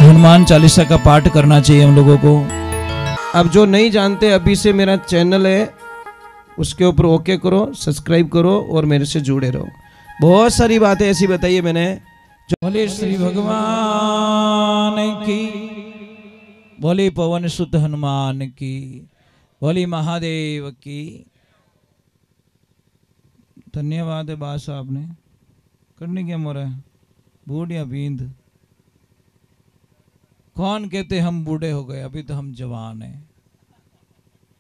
हनुमान चालीसा का पाठ करना चाहिए हम लोगों को। अब जो नहीं जानते, अभी से मेरा चैनल है, उसके ऊपर ओके करो, सब्सक्राइब करो और मेरे से जुड़े रहो। बहुत सारी बातें ऐसी बताई है मैंने। बोले श्री भगवान की, बोले पवन सुत हनुमान की, बोले महादेव की। धन्यवाद है बात साहब ने। करने क्या मोरा बूढ़ या बींद? कौन कहते हम बूढ़े हो गए, अभी तो हम जवान हैं।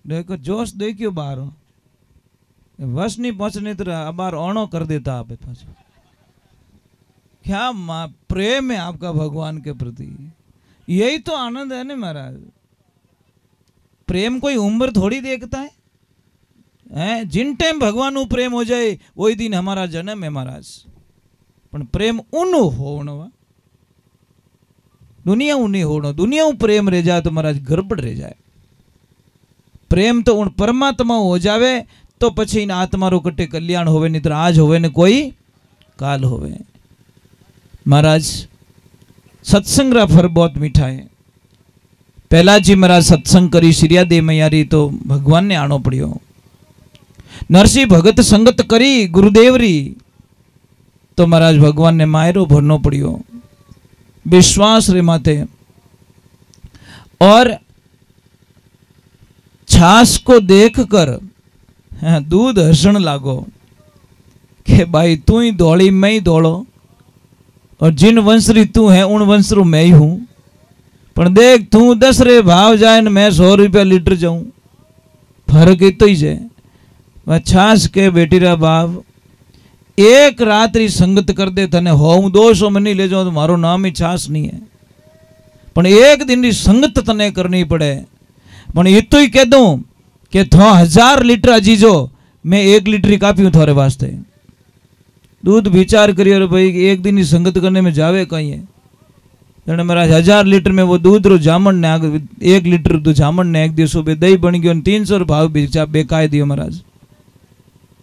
देखो जोश देखियो बाहर वश नहीं पहुंचने तरह बार ओणो कर देता आप पास। क्या प्रेम है आपका भगवान के प्रति, यही तो आनंद है ना महाराज। प्रेम कोई उम्र थोड़ी देखता है, जिन टाइम भगवान उ प्रेम हो जाए वही दिन हमारा जन्म है महाराज। पण प्रेम उन होनो, दुनिया नहीं होनो। दुनिया प्रेम रह जाए तो महाराज गड़बड़ रह जाए। प्रेम तो उन परमात्मा हो जावे तो पछी इन आत्मा रो कटे कल्याण होवे, नहीं तो आज होवे ने कोई काल होवे। महाराज सत्संग रा फर बहुत मीठा है। पहला जी महाराज सत्संग करी श्रिया दे मैयारी तो भगवान ने आनो पड़ियो। नरसिंह भगत संगत करी गुरुदेव री तो महाराज भगवान ने मायरो भरनो पड़ियो। विश्वास रे माते और छाछ को देखकर दूध हसण लागो कि भाई तू ही दौड़ी मैं ही दौड़ो, और जिन वंशरी तू है उन वंशरू मैं ही हूं। पर देख तू 10 रे भाव जाए न मैं 100 रुपया लीटर जाऊं, फर्क इतो ही है। वह छाछ के बेटी रा बाप एक रात्रि संगत कर दे तने हो 200 में नहीं ले जाओ तो मारो नाम ही छाछ नहीं है। पण एक दिन की संगत तने करनी पड़े। पण इतो ही कह दूं कि थो 1000 लीटर अजीजो मैं 1 लीटर ही कापी हूं थोड़े वास्ते। दूध विचार करियो भाई एक दिन ही संगत करने में जावे कहीं है। जने महाराज 1000 लीटर में वो दूध रो जामन ने 1 लीटर दूध जामन ने एक दिवस बे दही बन गयो 300 भाव बेकाय दियो महाराज।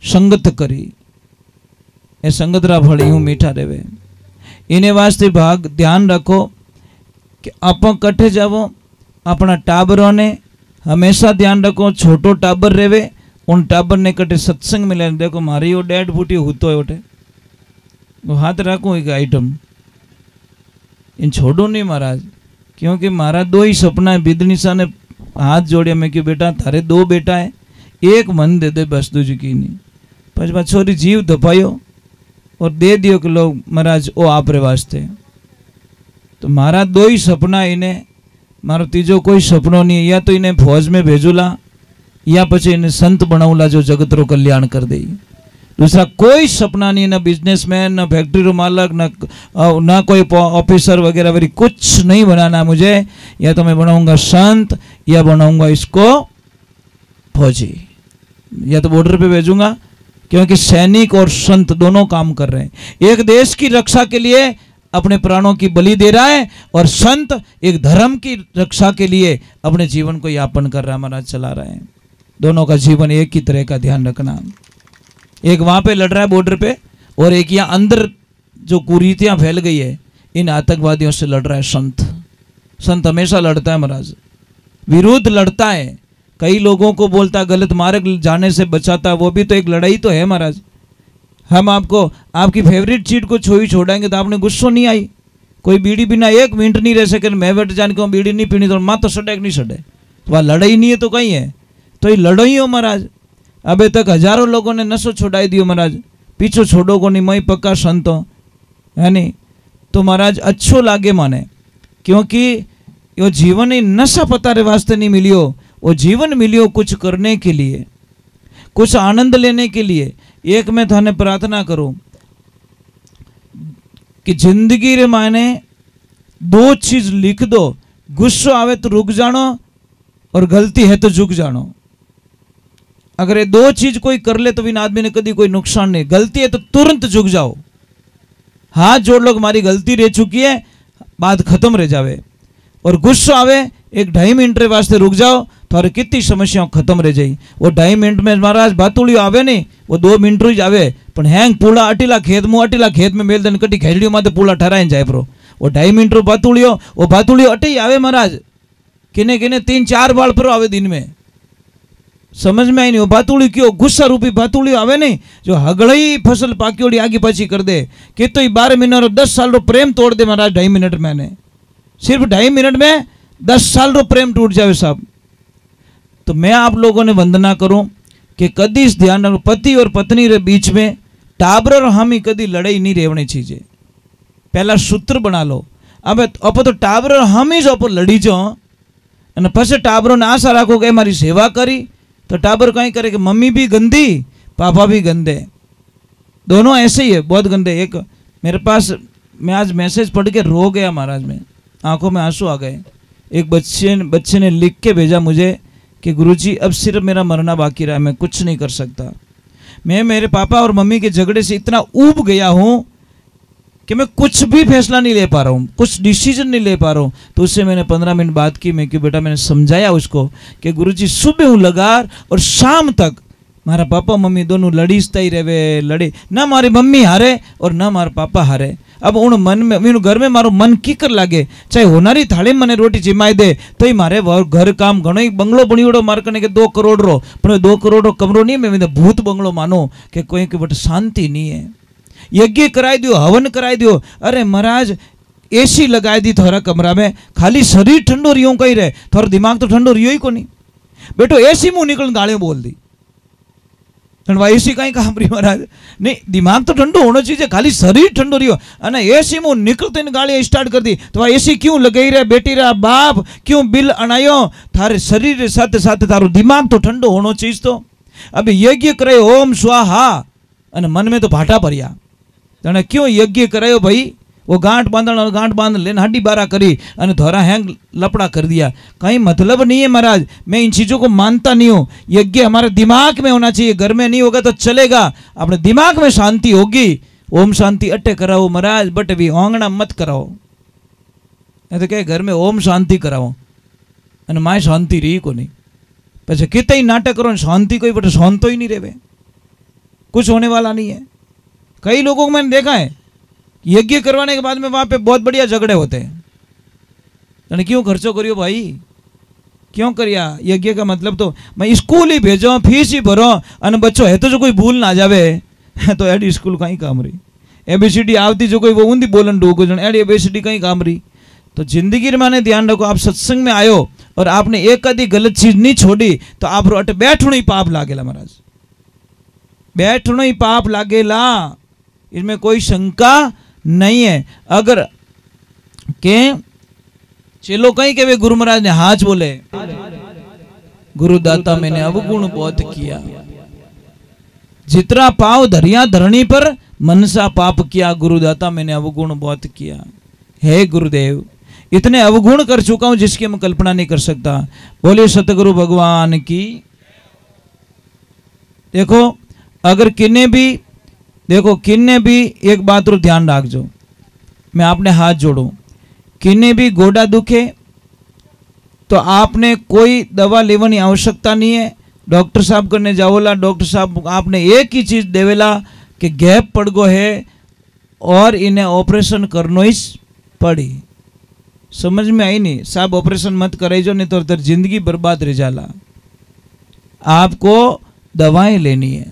संगत करी ए संगत रा फल यूं मीठा रेवे। इने वास्ते भाग ध्यान रखो कि आप कट्ठे जावो, अपना टाबरों ने हमेशा ध्यान रखो। छोटो टाबर रेवे उन टाबर ने कटे सत्संग मिले। देखो मारी वो 1.5 फुटी होतो है उठे वो हाथ रखो एक आइटम इन छोड़ो नहीं महाराज। क्योंकि मारा 2 ही सपना है। बिदनिशा ने हाथ जोड़े, मैं क्यों बेटा थारे 2 बेटा है, एक मन दे दे बस दूजी की नहीं। पछवा छोरी जीव दपायो और दे दियो कि लोग महाराज ओ आप रे वास्ते। तो मारा 2 ही सपना इन्हें, मारो तीजो कोई सपनों नहीं है। या तो इन्हें फौज में भेजूला या पछे इन्हें संत बनाऊला जो जगत रो कल्याण कर दे। दूसरा कोई सपना नहीं, ना बिजनेसमैन, ना फैक्ट्री रो मालक, ना कोई ऑफिसर वगैरह वगैरह कुछ नहीं बनाना मुझे। या तो मैं बनाऊंगा संत या बनाऊंगा इसको फौजी, या तो बॉर्डर पे भेजूंगा। क्योंकि सैनिक और संत दोनों काम कर रहे हैं। एक देश की रक्षा के लिए अपने प्राणों की बलि दे रहा है और संत एक धर्म की रक्षा के लिए अपने जीवन को यापन कर रहा है महाराज, चला रहे हैं। दोनों का जीवन एक ही तरह का ध्यान रखना। एक वहां पे लड़ रहा है बॉर्डर पे और एक यहाँ अंदर जो कुरीतियां फैल गई है इन आतंकवादियों से लड़ रहा है संत। संत हमेशा लड़ता है महाराज, विरुद्ध लड़ता है। कई लोगों को बोलता है गलत मार्ग जाने से बचाता, वो भी तो एक लड़ाई तो है महाराज। हम आपको आपकी फेवरेट चीज को छोड़ेंगे तो आपने गुस्सो नहीं आई। कोई बीड़ी बिना 1 मिनट नहीं रह सके, मैं बैठ जाने को बीड़ी नहीं पीनी तो माँ तो सड़े नहीं सड़े, तो वह लड़ाई नहीं है तो कहीं है। तो ये लड़ाई हो महाराज। अबे तक हजारों लोगों ने नशो छोड़ाई दियो महाराज, पीछो छोड़ो को नहीं, मई पक्का संतो है नहीं। तो महाराज अच्छो लागे माने, क्योंकि यो जीवन ही नशा पतारे वास्ते नहीं मिलियो, वो जीवन मिलियो कुछ करने के लिए, कुछ आनंद लेने के लिए। एक मैं थाने प्रार्थना करूं कि जिंदगी रे मायने 2 चीज लिख दो, गुस्सो आवे तो रुक जानो और गलती है तो झुक जानो। अगर ये 2 चीज कोई कर ले तो बिन आदमी ने कभी कोई नुकसान नहीं। गलती है तो तुरंत झुक जाओ, हाथ जोड़ लो, हमारी गलती रह चुकी है, बात खत्म रह जावे। और गुस्सो आवे 1-2.5 मिनट रे वास्ते रुक जाओ, थारे कितनी समस्याओं खत्म रह जाई। वो 2.5 मिनट में महाराज बातुड़ियो आवे नहीं, वो 2 मिनट ही आवे। पण हैंग पूला अटीला खेत में मेल देन कटी खेजड़ियों माते पूला ठहराई जाए प्रो वो 2.5 मिनट रो भातुड़ियो अटे ही आवे महाराज। किने किने 3-4 बार पर आवे दिन में, समझ में आई नहीं। वो भातुड़ी क्यों गुस्सा रूपी भातुड़ी आवे नहीं, जो हगड़ई फसल पाकियोड़ी आगे पाछी कर दे। कि तो 12 महीना रो 10 साल रो प्रेम तोड़ दे महाराज 2.5 मिनट में। सिर्फ 2.5 मिनट में 10 साल रो प्रेम टूट जावे साहब। तो मैं आप लोगों ने वंदना करूं कि कदी इस ध्यान रखो, पति और पत्नी रे बीच में टाबर और हामी कदी लड़ाई नहीं रेवनी चाहिए। पहला सूत्र बना लो। अब तो टाबर और हामी जो पर लड़ी जो અને પછી टाबरों ने आशा राखो कि मारी सेवा करी तो टाबर कहीं करे कि मम्मी भी गंदी पापा भी गंदे, दोनों ऐसे ही है, बहुत गंदे। एक मेरे पास मैं आज मैसेज पढ़ के रो गया महाराज, में आंखों में आंसू आ गए। एक बच्चे ने लिख के भेजा मुझे कि गुरुजी अब सिर्फ मेरा मरना बाकी रहा, मैं कुछ नहीं कर सकता। मैं मेरे पापा और मम्मी के झगड़े से इतना ऊब गया हूँ कि मैं कुछ भी फैसला नहीं ले पा रहा हूँ, कुछ डिसीजन नहीं ले पा रहा हूँ। तो उससे मैंने 15 मिनट बात की। मैं क्यों बेटा, मैंने समझाया उसको कि गुरुजी सुबह हूँ लगार और शाम तक मारा पापा मम्मी दोनों लड़ीजता ही रहे, लड़े ना मारी मम्मी हारे और ना मारा पापा हारे। अब उन मन में मीनू घर में मारो मन कीकर लागे, चाहे होनारी थाली मने रोटी जिमाई दे तो ही मारे घर काम घणो ही बंगलो बणियोड़ो मार कने के 2 करोड़ रो, पर 2 करोड़ रो कमरो नहीं, मैं भूत बंगलो मानो कि कोई के बट शांति नहीं है। यज्ञ कराई दियो, हवन कराई दियो, अरे महाराज एसी लगाई दी थोड़ा कमरा में, खाली शरीर ठंडो रियो कहीं रहे, थोड़ा दिमाग तो ठंडो रियो ही को नहीं। बेटो एसी मुंह निकल गालियां बोल दी, एसी कहीं काम रही महाराज, नहीं दिमाग तो ठंडो होना चाहिए, खाली शरीर ठंडो रियो अने एसी मुंह निकलते गालियां स्टार्ट कर दी। तो एसी क्यों लगाई रहे बेटी रा बाप, क्यों बिल अनायो, थारे शरीर के साथ साथ थारो दिमाग तो ठंडो होना चाहिए। तो अभी यज्ञ करे ओम स्वाहा अने मन में तो भाटा भरिया, तने क्यों यज्ञ करायो भाई, वो गांठ बांध लेने हड्डी बारा करी अने धोरा हैंग लपड़ा कर दिया, कहीं मतलब नहीं है महाराज। मैं इन चीज़ों को मानता नहीं हूँ। यज्ञ हमारे दिमाग में होना चाहिए, घर में नहीं होगा तो चलेगा, अपने दिमाग में शांति होगी। ओम शांति अट्टे कराओ महाराज, बट भी आंगना मत कराओ। तो क्या घर में ओम शांति कराओ अने माए शांति रही को नहीं, પછી कितने नाटक करो शांति कोई बट शांत ही नहीं रहे, कुछ होने वाला नहीं है। कई लोगों को मैंने देखा है यज्ञ करवाने के बाद में वहां पे बहुत बढ़िया झगड़े होते हैं। तो क्यों खर्चो करियो भाई, क्यों करिया? यज्ञ का मतलब तो मैं स्कूल ही भेजो, फीस ही भरो अने बच्चों है तो जो कोई भूल ना जावे तो एडी स्कूल कहीं काम रही। ABCD आवती जो कोई वो ऊंधी बोलन डूगो जन एडी ABCD कहीं काम रही। तो जिंदगी में मैंने ध्यान रखो, आप सत्संग में आयो और आपने एक आधी गलत चीज नहीं छोड़ी तो आप अट बैठणो ही पाप लागेला महाराज, बैठणो ही पाप लागेला, इसमें कोई शंका नहीं है। अगर के चलो कहीं के वे गुरु महाराज ने हाथ बोले, गुरुदाता मैंने अवगुण बहुत किया, जितना पाव धरिया धरणी पर मनसा पाप किया, गुरुदाता मैंने अवगुण बहुत किया। हे गुरुदेव, इतने अवगुण कर चुका हूं जिसकी मैं कल्पना नहीं कर सकता। बोले सतगुरु भगवान की। देखो अगर किन्ने भी एक बात रो ध्यान रख जो, मैं आपने हाथ जोड़ू, किन्ने भी गोडा दुखे तो आपने कोई दवा लेवानी आवश्यकता नहीं है। डॉक्टर साहब करने जाओला, डॉक्टर साहब आपने एक ही चीज देवेला कि गैप पड़ गो है और इन्हें ऑपरेशन करनो ही पड़ी। समझ में आई नहीं? साहब ऑपरेशन मत कराइजो नहीं तो तेरी जिंदगी बर्बाद रह जाला। आपको दवाएं लेनी है,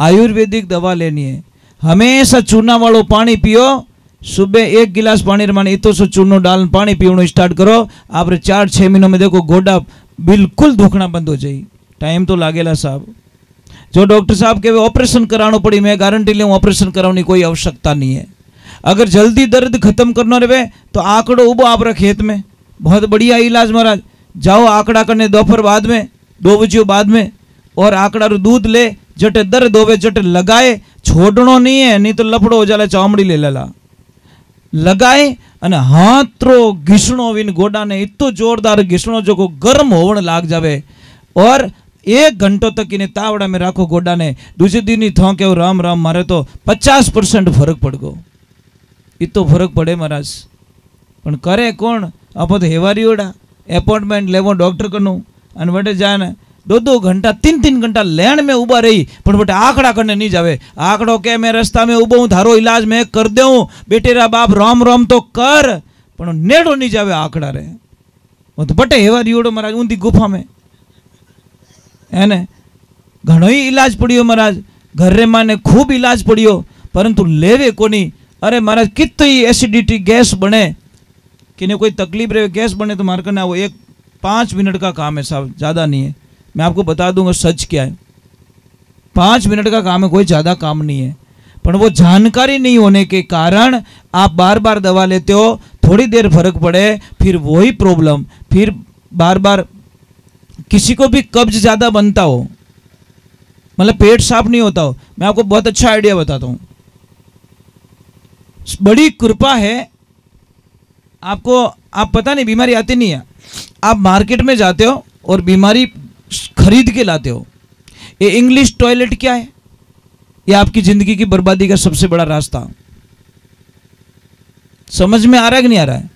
आयुर्वेदिक दवा लेनी है। हमेशा चूना वालों पानी पियो, सुबह 1 गिलास पानी रमाने इतो सो चूनो डाल पानी पीवनो स्टार्ट करो, आप 4-6 महीनों में देखो गोडा बिल्कुल दुखना बंद हो जाए। टाइम तो लागेला साहब। जो डॉक्टर साहब के ऑपरेशन कराना पड़ी, मैं गारंटी ले ऑपरेशन कराने कोई आवश्यकता नहीं है। अगर जल्दी दर्द खत्म करना रहे तो आंकड़ो उबो आप खेत में, बहुत बढ़िया इलाज महाराज। जाओ आंकड़ा करने दोपहर बाद में, 2 बजे बाद में, और आंकड़ा रो दूध ले, जटे दर्द होवे जटे लगाए, छोड़नो नहीं है, नहीं तो लफड़ो हो जाला, चामड़ी ले लेला लगाए अने हाथरो घीसणो विन गोडा ने इतो जोरदार घीसणो जो को गर्म होवन लाग जावे और 1 घंटो तक इन्हें तावड़ा में राखो गोडा ने। दूसरे दिन ही थो के राम राम मारे तो 50% फर्क पड़ गो। इतो फर्क पड़े महाराज, पण करे कौन? आप तो हेवारी ओडा अपॉइंटमेंट लेवो डॉक्टर कनु अने वटे जाए ने 2-2 घंटा 3-3 घंटा लेन में उबा रही पण बेटा आंकड़ा करने नहीं जावे। आंकड़ो के मैं रस्ता में उबो हूं, थारो इलाज मैं कर देऊं, बेटेरा बाप राम राम तो कर, पण नेड़ो नहीं जावे आंकड़ा रे। वो तो बटे हेवा रियोड़ो महाराज ऊंधी गुफा में है ने घणो ही इलाज पड़ियो महाराज, घर रे माने खूब इलाज पड़ियो परंतु लेवे कोनी। अरे महाराज कितनी एसिडिटी गैस बने कि कोई तकलीफ रहे गैस बने तो मार करना वो 5 मिनट का काम है साहब, ज़्यादा नहीं है। मैं आपको बता दूंगा सच क्या है, 5 मिनट का काम है, कोई ज़्यादा काम नहीं है। पर वो जानकारी नहीं होने के कारण आप बार बार दवा लेते हो, थोड़ी देर फर्क पड़े फिर वही प्रॉब्लम, फिर बार बार किसी को भी कब्ज ज़्यादा बनता हो, मतलब पेट साफ नहीं होता हो। मैं आपको बहुत अच्छा आइडिया बताता हूँ, बड़ी कृपा है आपको। आप पता नहीं बीमारी आती नहीं है, आप मार्केट में जाते हो और बीमारी खरीद के लाते हो। ये इंग्लिश टॉयलेट क्या है? ये आपकी जिंदगी की बर्बादी का सबसे बड़ा रास्ता। समझ में आ रहा है कि नहीं आ रहा है?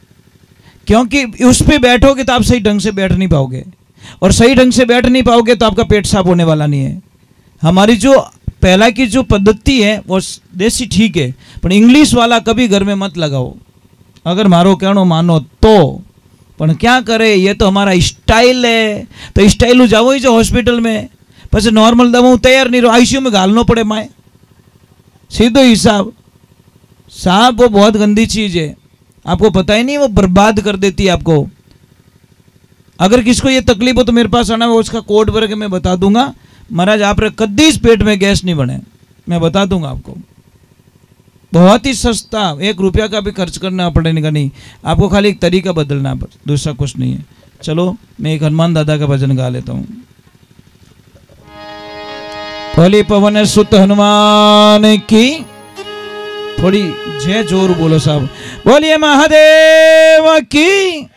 क्योंकि उस पे बैठोगे तो आप सही ढंग से बैठ नहीं पाओगे, और सही ढंग से बैठ नहीं पाओगे तो आपका पेट साफ होने वाला नहीं है। हमारी जो पहला की जो पद्धति है वो देसी ठीक है, पर इंग्लिश वाला कभी घर में मत लगाओ, अगर मारो कहनो मानो तो। पण क्या करे, ये तो हमारा स्टाइल है, तो स्टाइल जाओ ही जो हॉस्पिटल में, પછી नॉर्मल दवा तैयार नहीं रहो, आईसीयू में घालना पड़े माए, सीधो हिसाब। साहब वो बहुत गंदी चीज़ है, आपको पता ही नहीं, वो बर्बाद कर देती है आपको। अगर किसको ये तकलीफ हो तो मेरे पास आना, वो उसका कोड भर के मैं बता दूंगा। महाराज आप कद्दी पेट में गैस नहीं बने, मैं बता दूंगा आपको। बहुत ही सस्ता, 1 रुपया का भी खर्च करना पड़ेगा नहीं आपको, खाली एक तरीका बदलना, दूसरा कुछ नहीं है। चलो मैं एक हनुमान दादा का भजन गा लेता हूँ। बोली पवन सुत हनुमान की, थोड़ी जय जोर बोलो साहब, बोलिए महादेव की।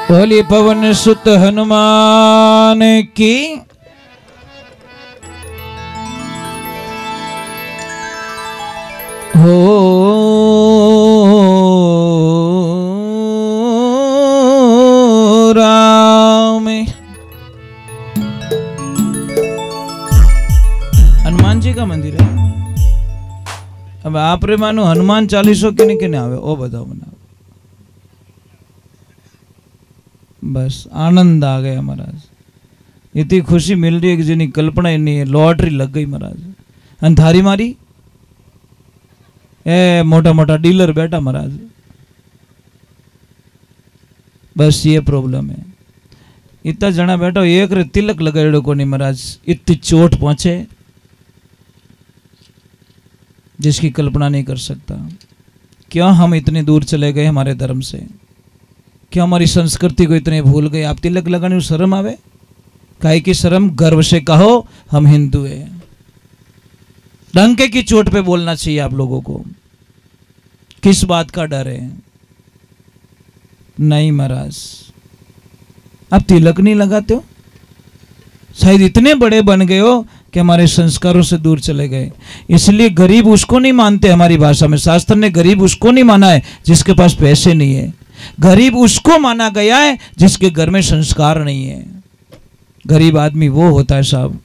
बोली पवन सुत हनुमान की, हो राम। हनुमान जी का मंदिर है। अब आप रे मानो हनुमान चालीसो किने किने आवे ओ बताओ बना, बस आनंद आ गया महाराज। इतनी खुशी मिल रही है कि जिन्हें कल्पना ही नहीं है, लॉटरी लग गई महाराज। अंधारी मारी ए मोटा मोटा डीलर बैठा महाराज, बस ये प्रॉब्लम है। इतना जना बैठा, एक रे तिलक लगाड़ो को नहीं महाराज, इतनी चोट पहुंचे जिसकी कल्पना नहीं कर सकता। क्यों हम इतने दूर चले गए हमारे धर्म से, क्यों हमारी संस्कृति को इतने भूल गए। आप तिलक लगाने में शर्म आवे, काहे की शर्म, गर्व से कहो हम हिंदू हैं। डंके की चोट पे बोलना चाहिए आप लोगों को। किस बात का डर है? नहीं महाराज, आप तिलक नहीं लगाते हो, शायद इतने बड़े बन गए हो कि हमारे संस्कारों से दूर चले गए। इसलिए गरीब उसको नहीं मानते, हमारी भाषा में शास्त्र ने गरीब उसको नहीं माना है जिसके पास पैसे नहीं है। गरीब उसको माना गया है जिसके घर में संस्कार नहीं है। गरीब आदमी वो होता है साहब,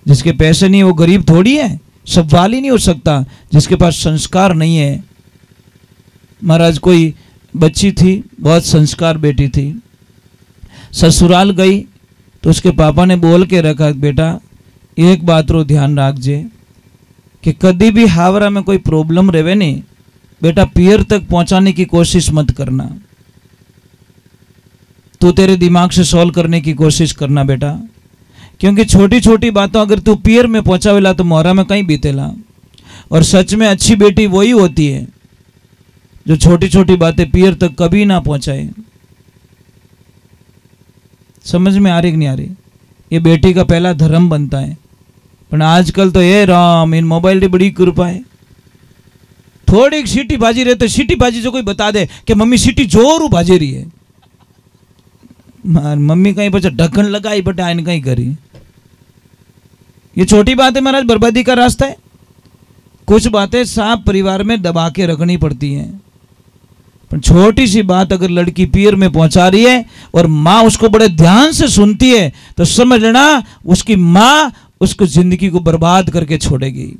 जिसके पैसे नहीं है वो गरीब थोड़ी है, सवाल ही नहीं हो सकता जिसके पास संस्कार नहीं है। महाराज कोई बच्ची थी, बहुत संस्कार बेटी थी, ससुराल गई तो उसके पापा ने बोल के रखा, बेटा एक बात रो ध्यान रखजे कि कभी भी हावरा में कोई प्रॉब्लम रहे नहीं, बेटा पियर तक पहुंचाने की कोशिश मत करना, तू तेरे दिमाग से सॉल्व करने की कोशिश करना बेटा, क्योंकि छोटी छोटी बातों अगर तू पियर में पहुंचावेला तो मोहरा में कहीं बीतेला। और सच में अच्छी बेटी वही होती है जो छोटी छोटी बातें पियर तक कभी ना पहुंचाए। समझ में आ रही कि नहीं आ रही? ये बेटी का पहला धर्म बनता है। पर आजकल तो ये राम इन मोबाइल की बड़ी कृपा है। थोड़ी सीटी बाजी रहे तो सीटी बाजी जो कोई बता दे कि मम्मी सीटी जोरू बाजे रही है, मम्मी कहीं बच्चा ढक्कन लगाई बट आइन कहीं करी। ये छोटी बात है महाराज, बर्बादी का रास्ता है। कुछ बातें साफ परिवार में दबा के रखनी पड़ती हैं, पर छोटी सी बात अगर लड़की पीर में पहुंचा रही है और माँ उसको बड़े ध्यान से सुनती है तो समझ लेना उसकी माँ उसको जिंदगी को बर्बाद करके छोड़ेगी।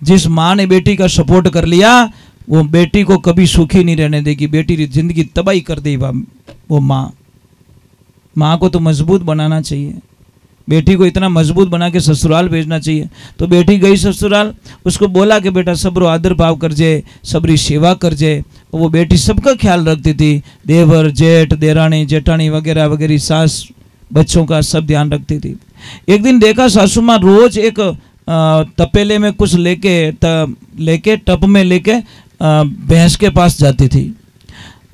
जिस माँ ने बेटी का सपोर्ट कर लिया वो बेटी को कभी सुखी नहीं रहने देगी, बेटी की जिंदगी तबाही कर देगी वो माँ को तो मजबूत बनाना चाहिए, बेटी को इतना मजबूत बना के ससुराल भेजना चाहिए। तो बेटी गई ससुराल, उसको बोला कि बेटा सबरो आदर भाव कर जे, सबरी सेवा कर जे। वो बेटी सबका ख्याल रखती थी, देवर जेठ देरानी जेठानी वगैरह वगैरह, सास बच्चों का सब ध्यान रखती थी। एक दिन देखा सासू माँ रोज एक तपेले में कुछ लेके टप में लेके भैंस के पास जाती थी।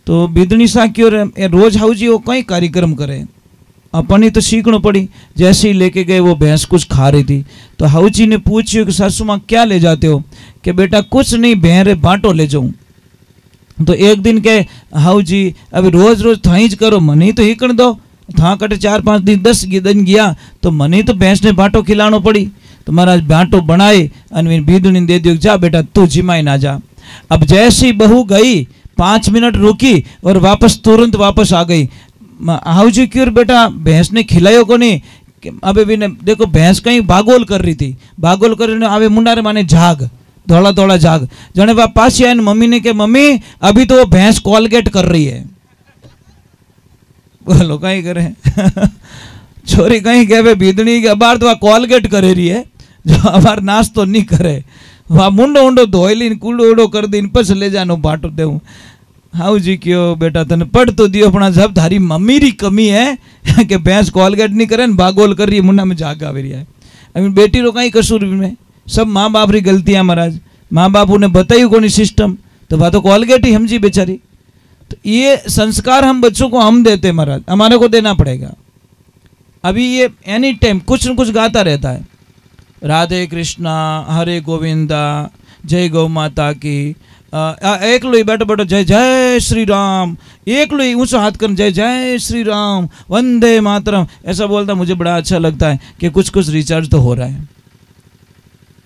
तो बिदनी सा क्यों रोज हाउजी वो कई कार्यक्रम करे, अपनी तो सीखना पड़ी। जैसे ही लेके गए वो भैंस कुछ खा रही थी, तो हाउजी ने पूछी कि सासू माँ क्या ले जाते हो? कि बेटा कुछ नहीं, बहरे बांटो ले जाऊं। तो एक दिन के हाउजी अभी रोज रोज थाईज करो, मनी तो हिकण दो। था कटे 4-5 दिन 10 दिन गया तो मनी तो भैंस ने बांटो खिलानो पड़ी। तो महाराज बांटो बनाए और बीदनी दे दियो, जा बेटा तू जिमाई ना जा। अब जैसी बहू गई 5 मिनट रुकी और वापस तुरंत वापस आ गई। हाउजी क्यों बेटा भैंस ने खिलायो को नहीं? अबे भी ने देखो भैंस कहीं बागोल कर रही थी, बागोल कर रही आवे मुंडारे माने झाग धोला धोला झाग। जने बाप पास आए मम्मी ने के मम्मी अभी तो वो भैंस कॉलगेट कर रही है। बोलो कहीं करे छोरी कहीं कहे बीदनी के बार तो कॉलगेट करे रही है, जो हमार नाश्तो नहीं करे वहाँ मुंडो उंडो धोईली कूड़ो उड़ो कर दी पस ले जानो बाटो दे। हाउ जी क्यों बेटा तने पढ़ तो दियो अपना जब थारी मम्मी री कमी है कि भैंस कॉलगेट नहीं करे बागोल कर रही है, मुंडा में झाग आ रही है। अभी बेटी रो कहीं कसूर में सब माँ बाप री गलतियाँ महाराज। माँ बाप उन्हें बताई को नहीं सिस्टम तो वह तो कॉलगेट ही समझी बेचारी। तो ये संस्कार हम बच्चों को हम देते महाराज, हमारे को देना पड़ेगा। अभी ये एनी टाइम कुछ न कुछ गाता रहता है, राधे कृष्णा हरे गोविंदा जय गौ माता की, एक लो बैठो बैठो जय जय श्री राम, एक लो ऊंचा हाथ कर जय जय श्री राम वंदे मातरम। ऐसा बोलता मुझे बड़ा अच्छा लगता है कि कुछ कुछ रिचार्ज तो हो रहा है,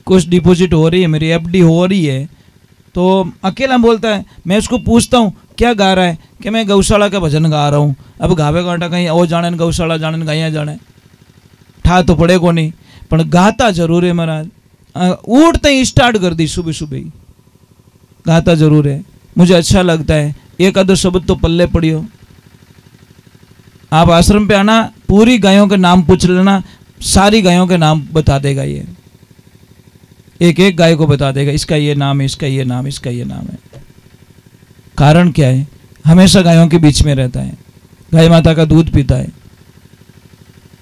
कुछ डिपॉजिट हो रही है, मेरी एफडी हो रही है। तो अकेला बोलता है, मैं उसको पूछता हूँ क्या गा रहा है कि मैं गौशाला का भजन गा रहा हूँ। अब गावे गाटा कहीं ओ जाने गौशाला जाने गाइया जाने ठा तो पड़े को नहीं, पर गाता जरूर है महाराज। उठते ही स्टार्ट कर दी सुबह सुबह ही गाता जरूर है, मुझे अच्छा लगता है। एक आधो शब्द तो पल्ले पड़ियो। आप आश्रम पे आना, पूरी गायों के नाम पूछ लेना, सारी गायों के नाम बता देगा ये, एक एक गाय को बता देगा इसका ये नाम है, इसका ये नाम, इसका ये नाम है। कारण क्या है? हमेशा गायों के बीच में रहता है, गाय माता का दूध पीता है,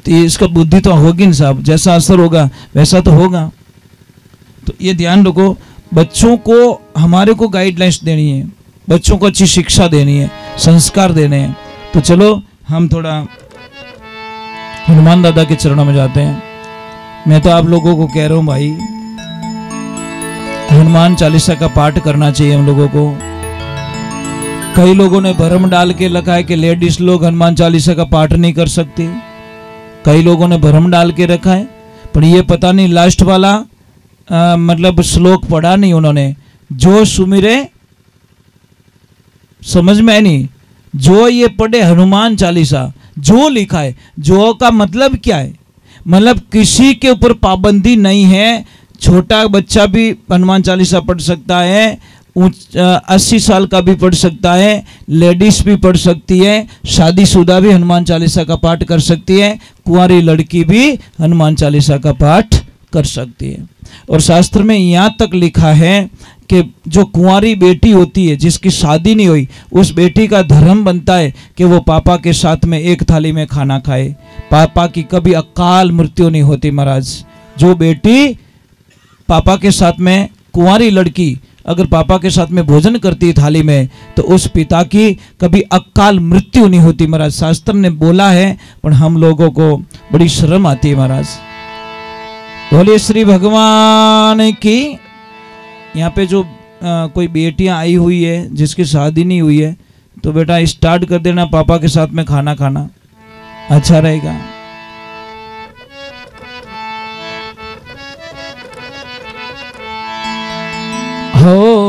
तो ये इसका बुद्धि तो होगी ना साहब, जैसा असर होगा वैसा तो होगा। तो ये ध्यान रखो, बच्चों को हमारे को गाइडलाइंस देनी है, बच्चों को अच्छी शिक्षा देनी है, संस्कार देने हैं। तो चलो हम थोड़ा हनुमान दादा के चरणों में जाते हैं। मैं तो आप लोगों को कह रहा हूँ भाई, हनुमान चालीसा का पाठ करना चाहिए हम लोगों को। कई लोगों ने भरम डाल के लिखा है कि लेडीज लोग हनुमान चालीसा का पाठ नहीं कर सकती, कई लोगों ने भरम डाल के रखा है, पर ये पता नहीं लास्ट वाला मतलब श्लोक पढ़ा नहीं उन्होंने। जो सुमिरे समझ में नहीं, जो ये पढ़े हनुमान चालीसा, जो लिखा है, जो का मतलब क्या है? मतलब किसी के ऊपर पाबंदी नहीं है, छोटा बच्चा भी हनुमान चालीसा पढ़ सकता है, 80 साल का भी पढ़ सकता है, लेडीज भी पढ़ सकती है, शादीशुदा भी हनुमान चालीसा का पाठ कर सकती है, कुंवारी लड़की भी हनुमान चालीसा का पाठ कर सकती है। और शास्त्र में यहाँ तक लिखा है कि जो कुंवारी बेटी होती है जिसकी शादी नहीं हुई, उस बेटी का धर्म बनता है कि वो पापा के साथ में एक थाली में खाना खाए, पापा की कभी अकाल मृत्यु नहीं होती महाराज। जो बेटी पापा के साथ में, कुंवारी लड़की अगर पापा के साथ में भोजन करती थाली में तो उस पिता की कभी अकाल मृत्यु नहीं होती महाराज। शास्त्र ने बोला है, पर हम लोगों को बड़ी शर्म आती है महाराज। बोले श्री भगवान की। यहाँ पे जो कोई बेटियां आई हुई है जिसकी शादी नहीं हुई है, तो बेटा स्टार्ट कर देना पापा के साथ में खाना खाना, अच्छा रहेगा। हो